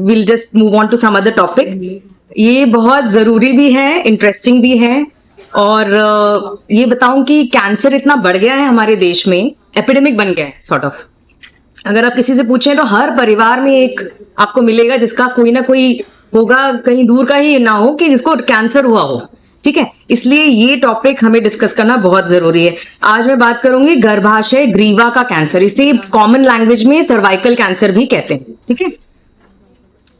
Will just move on to some other topic. ये बहुत जरूरी भी है, इंटरेस्टिंग भी है, और ये बताऊं कि कैंसर इतना बढ़ गया है हमारे देश में, एपिडेमिक बन गया है सॉर्ट ऑफ। अगर आप किसी से पूछें तो हर परिवार में एक आपको मिलेगा जिसका कोई ना कोई होगा, कहीं दूर का ही ना हो, कि जिसको कैंसर हुआ हो। ठीक है, इसलिए ये टॉपिक हमें डिस्कस करना बहुत जरूरी है। आज मैं बात करूंगी गर्भाशय ग्रीवा का कैंसर, इसे कॉमन लैंग्वेज में सर्वाइकल कैंसर भी कहते हैं। ठीक है,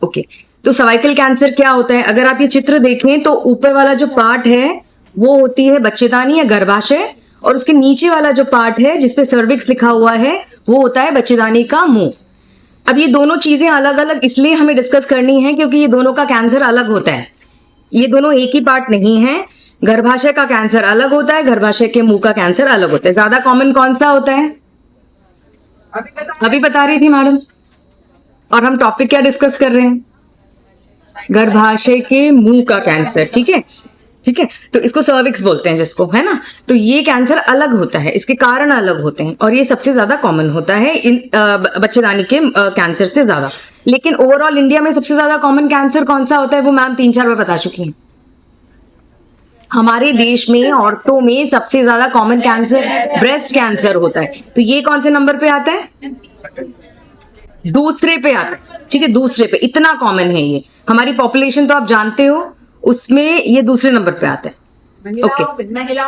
ओके। तो सर्वाइकल कैंसर क्या होता है? अगर आप ये चित्र देखें तो ऊपर वाला जो पार्ट है वो होती है बच्चेदानी या गर्भाशय, और उसके नीचे वाला जो पार्ट है जिसपे सर्विक्स लिखा हुआ है वो होता है बच्चेदानी का मुंह। अब ये दोनों चीजें अलग अलग इसलिए हमें डिस्कस करनी है क्योंकि ये दोनों का कैंसर अलग होता है, ये दोनों एक ही पार्ट नहीं है। गर्भाशय का कैंसर अलग होता है, गर्भाशय के मुंह का कैंसर अलग होता है। ज्यादा कॉमन कौन सा होता है? अभी बता रही थी मैडम। और हम टॉपिक क्या डिस्कस कर रहे हैं? गर्भाशय के मुंह का कैंसर। ठीक है, ठीक है। तो इसको सर्विक्स बोलते हैं जिसको, है ना। तो ये कैंसर अलग होता है, इसके कारण अलग होते हैं, और ये सबसे ज्यादा कॉमन होता है इन बच्चेदानी के कैंसर से ज्यादा। लेकिन ओवरऑल इंडिया में सबसे ज्यादा कॉमन कैंसर कौन सा होता है वो मैम 3-4 बार बता चुकी हैं। हमारे देश में औरतों में सबसे ज्यादा कॉमन कैंसर ब्रेस्ट कैंसर होता है। तो ये कौन से नंबर पे आता है? दूसरे पे आता है। ठीक है, दूसरे पे। इतना कॉमन है ये। हमारी पॉपुलेशन तो आप जानते हो, उसमें ये दूसरे नंबर पे आता है। ओके,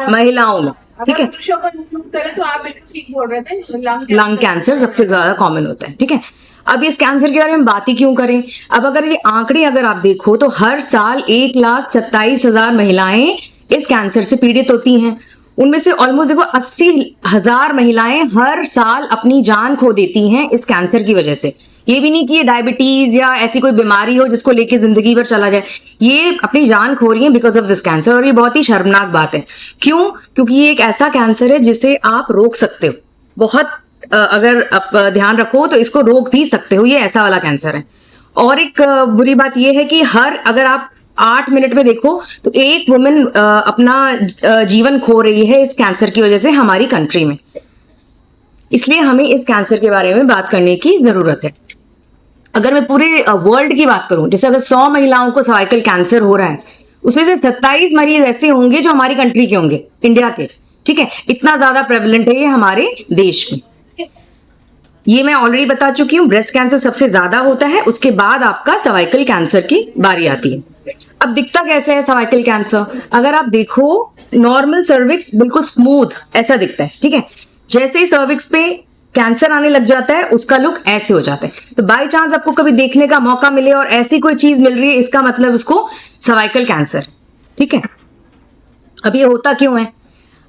महिलाओं में। ठीक है, तो आप ठीक बोल रहे थे, लंग कैंसर सबसे ज्यादा कॉमन होता है। ठीक है, अब इस कैंसर के बारे में बात ही क्यों करें? अब अगर ये आंकड़े अगर आप देखो तो हर साल 1,27,000 महिलाएं इस कैंसर से पीड़ित होती हैं। उनमें से ऑलमोस्ट देखो 80,000 महिलाएं हर साल अपनी जान खो देती हैं इस कैंसर की वजह से। ये भी नहीं कि ये डायबिटीज या ऐसी कोई बीमारी हो जिसको लेके जिंदगी भर चला जाए, ये अपनी जान खो रही है बिकॉज ऑफ दिस कैंसर। और ये बहुत ही शर्मनाक बात है। क्यों? क्योंकि ये एक ऐसा कैंसर है जिसे आप रोक सकते हो। बहुत अगर आप ध्यान रखो तो इसको रोक भी सकते हो, ये ऐसा वाला कैंसर है। और एक बुरी बात यह है कि अगर आप 8 मिनट में देखो तो एक वुमेन अपना जीवन खो रही है इस कैंसर की वजह से हमारी कंट्री में। इसलिए हमें इस कैंसर के बारे में बात करने की जरूरत है। अगर मैं पूरे वर्ल्ड की बात करूं, जैसे अगर 100 महिलाओं को सर्वाइकल कैंसर हो रहा है, उसमें से 27 मरीज ऐसे होंगे जो हमारी कंट्री के होंगे, इंडिया के। ठीक है, इतना ज्यादा प्रेवलेंट है ये हमारे देश में। ये मैं ऑलरेडी बता चुकी हूँ, ब्रेस्ट कैंसर सबसे ज्यादा होता है, उसके बाद आपका सर्वाइकल कैंसर की बारी आती है। अब दिखता कैसे है सर्वाइकल कैंसर? अगर आप देखो, नॉर्मल सर्विक्स बिल्कुल स्मूथ ऐसा दिखता है। ठीक है, जैसे ही सर्विक्स पे कैंसर आने लग जाता है उसका लुक ऐसे हो जाता है। तो बाय चांस आपको कभी देखने का मौका मिले और ऐसी कोई चीज मिल रही है, इसका मतलब उसको सर्वाइकल कैंसर। ठीक है, अब ये होता क्यों है?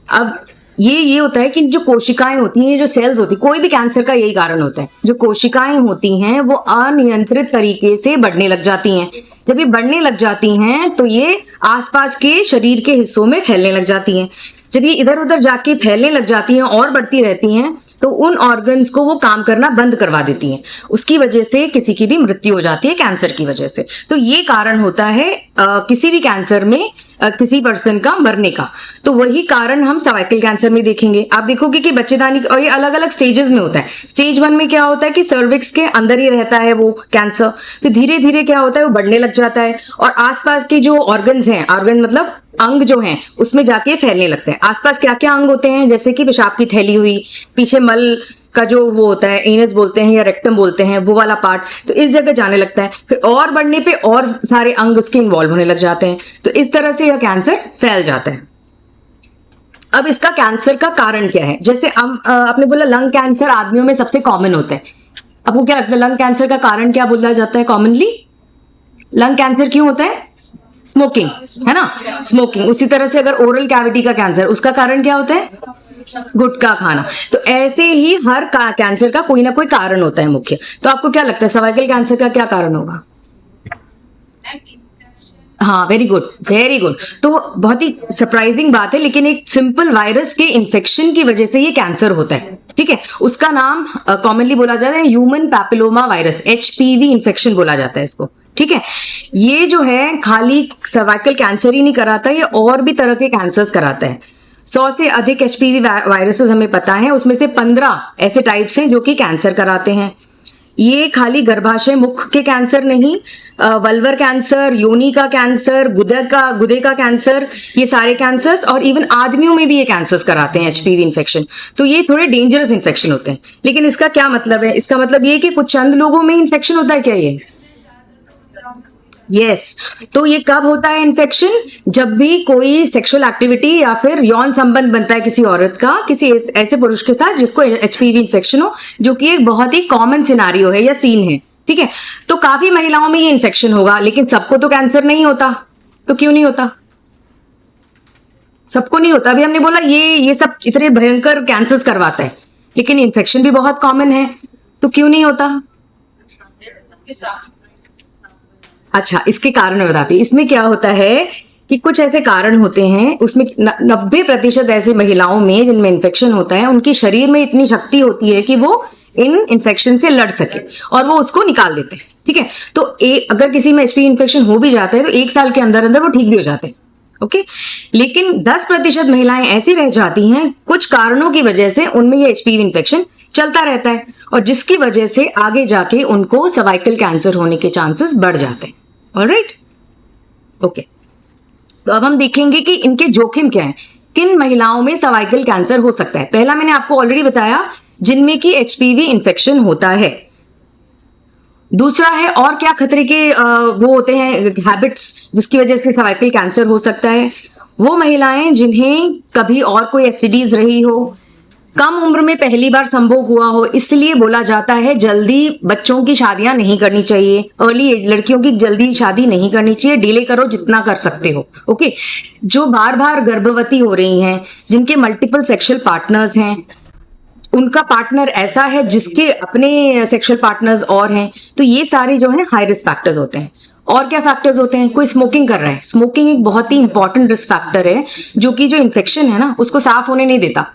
अब ये होता है कि जो कोशिकाएं होती हैं, जो सेल्स होती है, कोई भी कैंसर का यही कारण होता है, जो कोशिकाएं होती हैं वो अनियंत्रित तरीके से बढ़ने लग जाती हैं। जब ये बढ़ने लग जाती हैं तो ये आसपास के शरीर के हिस्सों में फैलने लग जाती हैं। जब ये इधर उधर जाके फैलने लग जाती हैं और बढ़ती रहती हैं तो उन ऑर्गन्स को वो काम करना बंद करवा देती हैं। उसकी वजह से किसी की भी मृत्यु हो जाती है कैंसर की वजह से। तो ये कारण होता है किसी भी कैंसर में किसी पर्सन का मरने का। तो वही कारण हम सर्वाइकल कैंसर में देखेंगे। आप देखोगे कि बच्चेदानी, और ये अलग अलग स्टेजेस में होता है। स्टेज 1 में क्या होता है कि सर्विक्स के अंदर ही रहता है वो कैंसर, फिर धीरे धीरे क्या होता है वो बढ़ने लग जाता है और आसपास के जो ऑर्गन्स हैं, ऑर्गन मतलब अंग जो हैं, उसमें जाके फैलने लगते हैं। आसपास क्या क्या अंग होते हैं? जैसे कि पेशाब की थैली हुई, पीछे मल का जो वो होता है, एनस बोलते हैं या रेक्टम बोलते हैं, वो वाला पार्ट, तो इस जगह जाने लगता है। फिर और बढ़ने पे और सारे अंग उसके इन्वॉल्व होने लग जाते हैं। तो इस तरह से यह कैंसर फैल जाता है। अब इसका कैंसर का कारण क्या है? जैसे आपने बोला लंग कैंसर आदमियों में सबसे कॉमन होता है। आपको क्या लगता है लंग कैंसर का कारण क्या बोला जाता है कॉमनली? लंग कैंसर क्यों होता है? स्मोकिंग, है ना, स्मोकिंग। उसी तरह से अगर ओरल कैविटी का कैंसर, उसका कारण क्या होता है? गुटखा खाना। तो ऐसे ही हर कैंसर का कोई ना कोई कारण होता है मुख्य। तो आपको क्या लगता है सर्वाइकल कैंसर का क्या कारण होगा? हाँ, वेरी गुड, वेरी गुड। तो बहुत ही सरप्राइजिंग बात है, लेकिन एक सिंपल वायरस के इन्फेक्शन की वजह से ये कैंसर होता है। ठीक है, उसका नाम कॉमनली बोला जाता है human papilloma virus, HPV infection बोला जाता है इसको। ठीक है, ये जो है खाली सर्वाइकल कैंसर ही नहीं कराता, ये और भी तरह के कैंसर्स कराता है। 100 से अधिक HPV वायरसेस हमें पता है, उसमें से 15 ऐसे टाइप्स हैं जो कि कैंसर कराते हैं। ये खाली गर्भाशय मुख के कैंसर नहीं, वल्वर कैंसर, योनि का कैंसर, गुदे का कैंसर, ये सारे कैंसर्स, और इवन आदमियों में भी ये कैंसर्स कराते हैं एचपीवी इन्फेक्शन। तो ये थोड़े डेंजरस इन्फेक्शन होते हैं। लेकिन इसका क्या मतलब है? इसका मतलब ये कि कुछ चंद लोगों में इन्फेक्शन होता है क्या? ये यस तो ये कब होता है इन्फेक्शन? जब भी कोई सेक्सुअल एक्टिविटी या फिर यौन संबंध बनता है किसी औरत का किसी ऐसे पुरुष के साथ जिसको एचपीवी इन्फेक्शन हो, जो कि एक बहुत ही कॉमन सिनारियो है या सीन है, ठीक है। तो काफी महिलाओं में ये इन्फेक्शन होगा, लेकिन सबको तो कैंसर नहीं होता। तो क्यों नहीं होता? सबको नहीं होता। अभी हमने बोला ये सब इतने भयंकर कैंसर्स करवाता है, लेकिन इन्फेक्शन भी बहुत कॉमन है, तो क्यों नहीं होता? अच्छा, इसके कारण मैं बताती हूँ। इसमें क्या होता है कि कुछ ऐसे कारण होते हैं, उसमें 90% ऐसी महिलाओं में जिनमें इन्फेक्शन होता है, उनकी शरीर में इतनी शक्ति होती है कि वो इन इन्फेक्शन से लड़ सके और वो उसको निकाल देते हैं, ठीक है। तो अगर किसी में एचपीवी इन्फेक्शन हो भी जाता है तो 1 साल के अंदर अंदर वो ठीक भी हो जाते हैं, ओके। लेकिन 10% महिलाएं ऐसी रह जाती हैं कुछ कारणों की वजह से, उनमें ये एचपीवी इन्फेक्शन चलता रहता है और जिसकी वजह से आगे जाके उनको सर्वाइकल कैंसर होने के चांसेस बढ़ जाते हैं। Alright, okay. तो अब हम देखेंगे कि इनके जोखिम क्या है, किन महिलाओं में सर्वाइकल कैंसर हो सकता है। पहला मैंने आपको ऑलरेडी बताया, जिनमें कि एचपीवी इन्फेक्शन होता है। दूसरा है और क्या खतरे के वो होते हैं हैबिट्स जिसकी वजह से सर्वाइकल कैंसर हो सकता है। वो महिलाएं जिन्हें कभी और कोई एसटीडीज रही हो, कम उम्र में पहली बार संभोग हुआ हो, इसलिए बोला जाता है जल्दी बच्चों की शादियां नहीं करनी चाहिए। अर्ली एज लड़कियों की जल्दी शादी नहीं करनी चाहिए, डिले करो जितना कर सकते हो, ओके। जो बार बार गर्भवती हो रही हैं, जिनके मल्टीपल सेक्सुअल पार्टनर्स हैं, उनका पार्टनर ऐसा है जिसके अपने सेक्सुअल पार्टनर्स और हैं, तो ये सारे जो है हाई रिस्क फैक्टर्स होते हैं। और क्या फैक्टर्स होते हैं? कोई स्मोकिंग कर रहा है। स्मोकिंग एक बहुत ही इंपॉर्टेंट रिस्क फैक्टर है जो कि जो इन्फेक्शन है ना उसको साफ होने नहीं देता,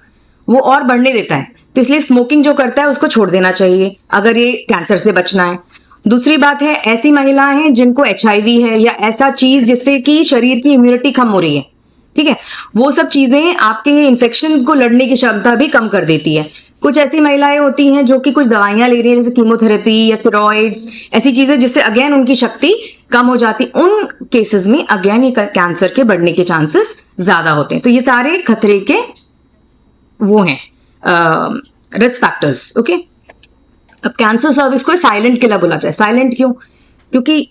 वो और बढ़ने देता है। तो इसलिए स्मोकिंग जो करता है उसको छोड़ देना चाहिए अगर ये कैंसर से बचना है। दूसरी बात है, ऐसी महिलाएं हैं जिनको एचआईवी है या ऐसा चीज जिससे कि शरीर की इम्यूनिटी कम हो रही है, ठीक है, वो सब चीजें आपके इन्फेक्शन को लड़ने की क्षमता भी कम कर देती है। कुछ ऐसी महिलाएं होती हैं जो कि कुछ दवाइयां ले रही है, जैसे कीमोथेरेपी या स्टेरॉइड्स, ऐसी चीजें जिससे अगेन उनकी शक्ति कम हो जाती। उन केसेस में अगेन ये कैंसर के बढ़ने के चांसेस ज्यादा होते हैं। तो ये सारे खतरे के वो हैं रिस्क फैक्टर्स, ओके। अब कैंसर सर्विक्स को साइलेंट किलर बोला जाए। साइलेंट क्यों? क्योंकि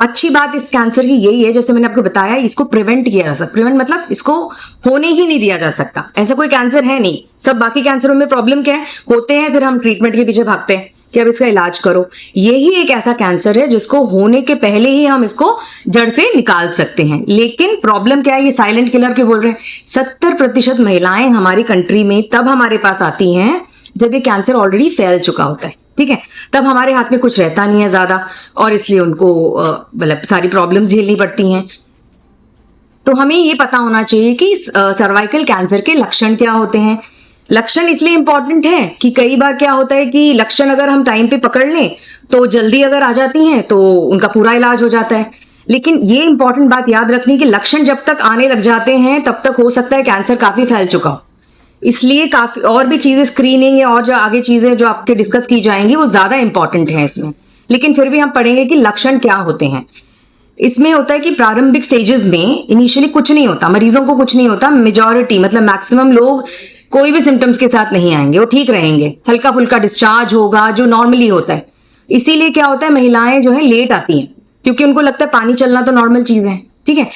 अच्छी बात इस कैंसर की यही है, जैसे मैंने आपको बताया, इसको प्रिवेंट किया जा सकता। प्रिवेंट मतलब इसको होने ही नहीं दिया जा सकता। ऐसा कोई कैंसर है नहीं। सब बाकी कैंसरों में प्रॉब्लम क्या है, होते हैं, फिर हम ट्रीटमेंट के पीछे भागते हैं कि अब इसका इलाज करो। यही एक ऐसा कैंसर है जिसको होने के पहले ही हम इसको जड़ से निकाल सकते हैं। लेकिन प्रॉब्लम क्या है, ये साइलेंट किलर क्यों बोल रहे हैं? 70% महिलाएं हमारी कंट्री में तब हमारे पास आती हैं जब ये कैंसर ऑलरेडी फैल चुका होता है, ठीक है। तब हमारे हाथ में कुछ रहता नहीं है ज्यादा और इसलिए उनको मतलब सारी प्रॉब्लम्स झेलनी पड़ती हैं। तो हमें ये पता होना चाहिए कि सर्वाइकल कैंसर के लक्षण क्या होते हैं। लक्षण इसलिए इंपॉर्टेंट है कि कई बार क्या होता है कि लक्षण अगर हम टाइम पे पकड़ लें तो जल्दी अगर आ जाती हैं तो उनका पूरा इलाज हो जाता है। लेकिन ये इंपॉर्टेंट बात याद रखनी कि लक्षण जब तक आने लग जाते हैं तब तक हो सकता है कैंसर काफी फैल चुका हो। इसलिए काफी और भी चीजें, स्क्रीनिंग या और जो आगे चीजें जो आपके डिस्कस की जाएंगी वो ज्यादा इंपॉर्टेंट है इसमें। लेकिन फिर भी हम पढ़ेंगे कि लक्षण क्या होते हैं। इसमें होता है कि प्रारंभिक स्टेजेस में इनिशियली कुछ नहीं होता, मरीजों को कुछ नहीं होता। मेजॉरिटी मतलब मैक्सिमम लोग कोई भी सिम्टम्स के साथ नहीं आएंगे, वो ठीक रहेंगे, हल्का फुल्का डिस्चार्ज होगा जो नॉर्मली होता है। इसीलिए क्या होता है, महिलाएं जो है लेट आती हैं क्योंकि उनको लगता है पानी चलना तो नॉर्मल चीज है, ठीक है।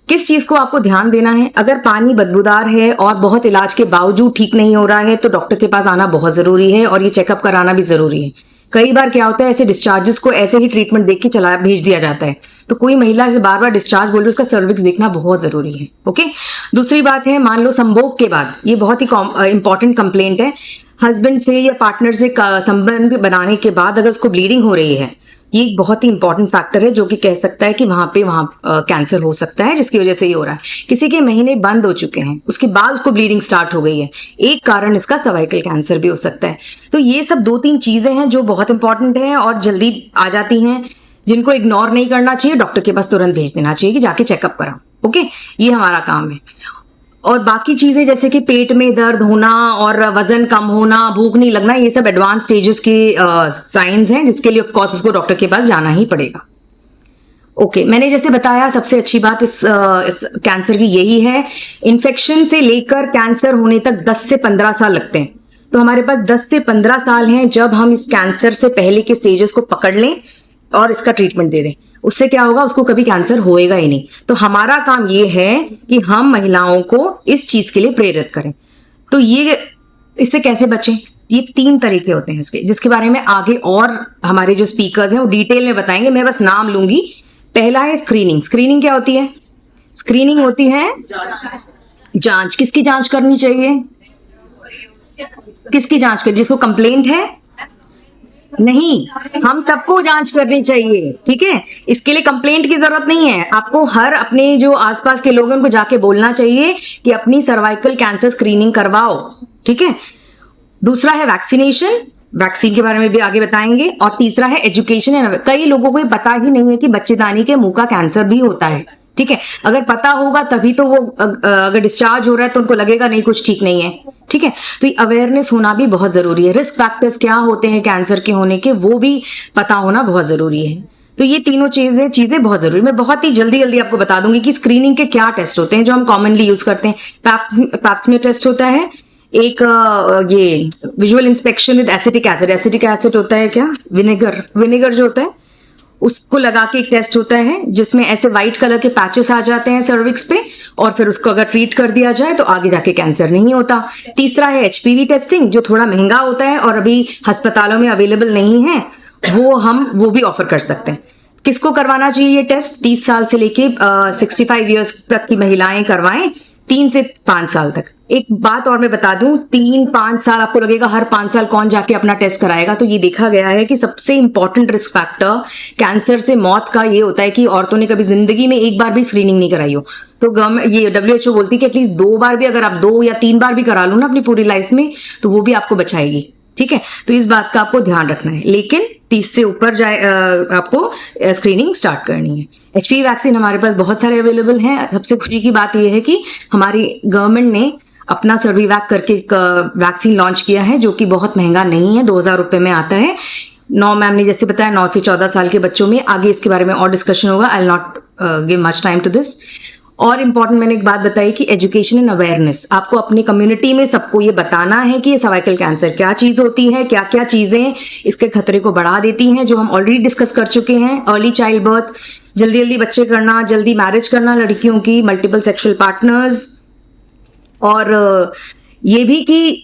किस चीज को आपको ध्यान देना है, अगर पानी बदबूदार है और बहुत इलाज के बावजूद ठीक नहीं हो रहा है तो डॉक्टर के पास आना बहुत जरूरी है और ये चेकअप कराना भी जरूरी है। कई बार क्या होता है, ऐसे डिस्चार्जेस को ऐसे ही ट्रीटमेंट देख के चला भेज दिया जाता है। तो कोई महिला ऐसे बार बार डिस्चार्ज बोल रही है, उसका सर्विक्स देखना बहुत जरूरी है, ओके। दूसरी बात है, मान लो संभोग के बाद, ये बहुत ही इंपॉर्टेंट कंप्लेंट है, हस्बैंड से या पार्टनर से संबंध बनाने के बाद अगर उसको ब्लीडिंग हो रही है, ये एक बहुत ही इंपॉर्टेंट फैक्टर है जो कि कह सकता है कि वहां कैंसर हो सकता है, जिसकी वजह से ये हो रहा है। किसी के महीने बंद हो चुके हैं, उसके बाद उसको ब्लीडिंग स्टार्ट हो गई है, एक कारण इसका सर्वाइकल कैंसर भी हो सकता है। तो ये सब 2-3 चीजें हैं जो बहुत इंपॉर्टेंट है और जल्दी आ जाती हैं, जिनको इग्नोर नहीं करना चाहिए, डॉक्टर के पास तुरंत भेज देना चाहिए कि जाके चेकअप कराओ, ओके। ये हमारा काम है। और बाकी चीजें जैसे कि पेट में दर्द होना और वजन कम होना, भूख नहीं लगना, ये सब एडवांस स्टेजेस के साइंस हैं, जिसके लिए ऑफ कोर्स उसको डॉक्टर के पास जाना ही पड़ेगा। ओके, मैंने जैसे बताया सबसे अच्छी बात इस कैंसर की यही है, इन्फेक्शन से लेकर कैंसर होने तक 10 से 15 साल लगते हैं। तो हमारे पास 10 से 15 साल हैं जब हम इस कैंसर से पहले के स्टेजेस को पकड़ लें और इसका ट्रीटमेंट दे दें। उससे क्या होगा, उसको कभी कैंसर होएगा ही नहीं। तो हमारा काम ये है कि हम महिलाओं को इस चीज के लिए प्रेरित करें। तो ये इससे कैसे बचें, ये 3 तरीके होते हैं इसके, जिसके बारे में आगे और हमारे जो स्पीकर्स हैं वो डिटेल में बताएंगे, मैं बस नाम लूंगी। पहला है स्क्रीनिंग। स्क्रीनिंग क्या होती है? स्क्रीनिंग होती है जांच। किसकी जांच करनी चाहिए? किसकी जांच करनी? जिसको कंप्लेंट है? नहीं, हम सबको जांच करनी चाहिए, ठीक है। इसके लिए कंप्लेंट की जरूरत नहीं है, आपको हर अपने जो आसपास के लोग हैं उनको जाके बोलना चाहिए कि अपनी सर्वाइकल कैंसर स्क्रीनिंग करवाओ, ठीक है। दूसरा है वैक्सीनेशन, वैक्सीन के बारे में भी आगे बताएंगे। और तीसरा है एजुकेशन एंड, कई लोगों को ये पता ही नहीं है कि बच्चेदानी के मुंह का कैंसर भी होता है, ठीक है। अगर पता होगा तभी तो वो अगर डिस्चार्ज हो रहा है तो उनको लगेगा नहीं कुछ ठीक नहीं है, ठीक है। तो ये अवेयरनेस होना भी बहुत जरूरी है। रिस्क फैक्टर्स क्या होते हैं कैंसर के होने के, वो भी पता होना बहुत जरूरी है। तो ये तीनों चीजें बहुत जरूरी। मैं बहुत ही जल्दी आपको बता दूंगी कि स्क्रीनिंग के क्या टेस्ट होते हैं जो हम कॉमनली यूज करते हैं। पैप्समियर टेस्ट होता है, एक ये visual inspection with acetic acid. Acetic acid होता है क्या? विनेगर जो होता है उसको लगा के एक टेस्ट होता है जिसमें ऐसे व्हाइट कलर के पैचेस आ जाते हैं सर्विक्स पे, और फिर उसको अगर ट्रीट कर दिया जाए तो आगे जाके कैंसर नहीं होता। तीसरा है HPV टेस्टिंग, जो थोड़ा महंगा होता है और अभी अस्पतालों में अवेलेबल नहीं है, वो भी ऑफर कर सकते हैं। किसको करवाना चाहिए ये टेस्ट? 30 साल से लेके 65 ईयर्स तक की महिलाएं करवाएं, 3 से 5 साल तक। एक बात और मैं बता दूं, 3-5 साल आपको लगेगा हर 5 साल कौन जाके अपना टेस्ट कराएगा, तो ये देखा गया है कि सबसे इंपॉर्टेंट रिस्क फैक्टर कैंसर से मौत का ये होता है कि औरतों ने कभी जिंदगी में एक बार भी स्क्रीनिंग नहीं कराई हो। तो गवर्नमेंट, ये WHO बोलती है कि एटलीस्ट 2 बार भी, अगर आप 2 या 3 बार भी करा लो ना अपनी पूरी लाइफ में, तो वो भी आपको बचाएगी, ठीक है। तो इस बात का आपको ध्यान रखना है, लेकिन 30 से ऊपर आपको स्क्रीनिंग स्टार्ट करनी है। HPV वैक्सीन हमारे पास बहुत सारे अवेलेबल हैं। सबसे खुशी की बात यह है कि हमारी गवर्नमेंट ने अपना सर्विवैक करके एक वैक्सीन लॉन्च किया है जो कि बहुत महंगा नहीं है, 2000 रुपए में आता है। 9 मैम ने जैसे बताया 9 से 14 साल के बच्चों में। आगे इसके बारे में और डिस्कशन होगा, I will not give much time to this. और इम्पॉर्टेंट मैंने एक बात बताई कि एजुकेशन एंड अवेयरनेस, आपको अपनी कम्युनिटी में सबको ये बताना है कि ये सर्वाइकल कैंसर क्या चीज होती है, क्या क्या चीजें इसके खतरे को बढ़ा देती हैं, जो हम ऑलरेडी डिस्कस कर चुके हैं। अर्ली चाइल्ड बर्थ, जल्दी बच्चे करना, जल्दी मैरिज करना लड़कियों की, मल्टीपल सेक्सुअल पार्टनर्स, और ये भी कि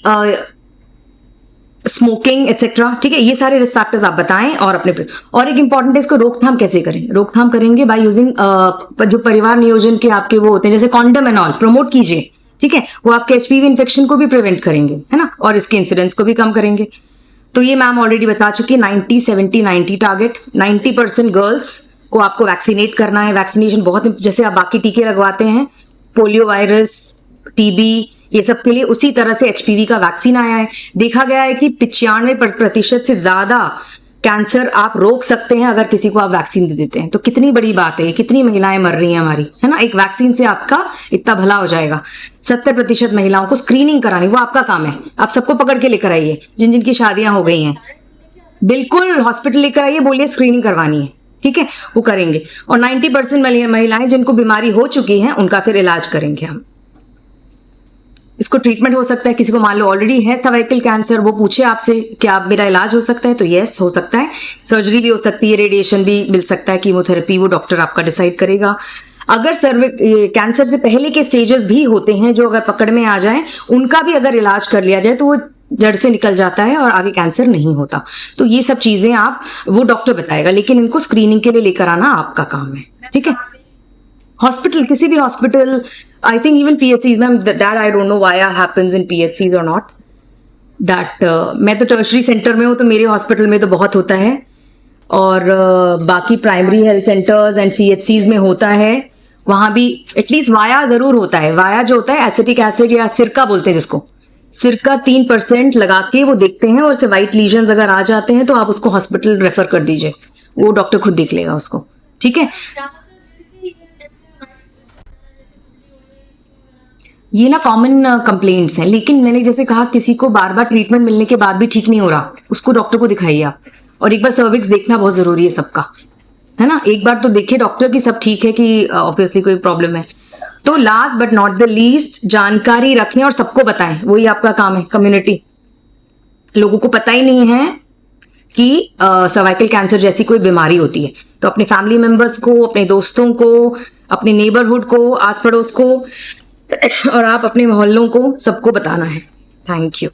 स्मोकिंग एक्सेट्रा, ठीक है। ये सारे रिस्क फैक्टर्स आप बताएं और अपने और एक इंपॉर्टेंट है इसको रोकथाम कैसे करें। रोकथाम करेंगे बाय यूजिंग जो परिवार नियोजन के आपके वो होते हैं जैसे कॉन्डम एंड ऑल, प्रमोट कीजिए, ठीक है। वो आपके HPV इन्फेक्शन को भी प्रिवेंट करेंगे, है ना, और इसके इंसिडेंस को भी कम करेंगे। तो ये मैम ऑलरेडी बता चुकी है, 90-70-90 टारगेट। 90% गर्ल्स को आपको वैक्सीनेट करना है। वैक्सीनेशन बहुत, जैसे आप बाकी टीके लगवाते हैं, पोलियो वायरस, TB, ये सब के लिए उसी तरह से HPV का वैक्सीन आया है। देखा गया है कि 95% से ज्यादा कैंसर आप रोक सकते हैं अगर किसी को आप वैक्सीन दे देते हैं। तो कितनी बड़ी बात है, कितनी महिलाएं मर रही हैं हमारी, है ना, एक वैक्सीन से आपका इतना भला हो जाएगा। 70% महिलाओं को स्क्रीनिंग करानी, वो आपका काम है। आप सबको पकड़ के लेकर आइए, जिनकी शादियां हो गई हैं, बिल्कुल हॉस्पिटल लेकर आइए, बोलिए स्क्रीनिंग करवानी है, ठीक है, वो करेंगे। और 90% महिलाएं जिनको बीमारी हो चुकी है उनका फिर इलाज करेंगे हम। इसको ट्रीटमेंट हो सकता है, किसी को मान लो ऑलरेडी है सर्वाइकल कैंसर, वो पूछे आपसे कि आप मेरा इलाज हो सकता है, तो यस हो सकता है। सर्जरी भी हो सकती है, रेडिएशन भी मिल सकता है, कीमोथेरेपी, वो डॉक्टर आपका डिसाइड करेगा। अगर कैंसर से पहले के स्टेजेस भी होते हैं जो अगर पकड़ में आ जाए, उनका भी अगर इलाज कर लिया जाए तो वो जड़ से निकल जाता है और आगे कैंसर नहीं होता। तो ये सब चीजें वो डॉक्टर बताएगा, लेकिन इनको स्क्रीनिंग के लिए लेकर आना आपका काम है, ठीक है। हॉस्पिटल, किसी भी hospital, I think even PHCs, ma'am that I don't know why happens in PHCs और नॉट दैट। मैं तो टर्शरी सेंटर में हूँ, तो मेरे हॉस्पिटल में तो बहुत होता है, और बाकी primary health centres and CHCs में होता है, वहां भी एटलीस्ट वाया जरूर होता है। वाया जो होता है एसिटिक एसिड या सिरका बोलते हैं जिसको, सिरका 3% लगा के वो देखते हैं, और से वाइट लीजन्स अगर आ जाते हैं तो आप उसको हॉस्पिटल रेफर कर दीजिए, वो डॉक्टर खुद देख लेगा उसको, ठीक है। ये ना कॉमन कंप्लेंट्स हैं, लेकिन मैंने जैसे कहा किसी को बार बार ट्रीटमेंट मिलने के बाद भी ठीक नहीं हो रहा, उसको डॉक्टर को दिखाइए आप। और एक बार सर्विक्स देखना बहुत जरूरी है सबका, है ना। एक बार तो देखिए डॉक्टर की सब ठीक है कि ऑब्वियसली कोई प्रॉब्लम है। तो last but not the least, जानकारी रखें और सबको बताएं, वही आपका काम है। कम्युनिटी, लोगों को पता ही नहीं है कि सर्वाइकल कैंसर जैसी कोई बीमारी होती है, तो अपने फैमिली मेंबर्स को, अपने दोस्तों को, अपने नेबरहुड को, आस पड़ोस को और आप अपने मोहल्लों को सबको बताना है। Thank you.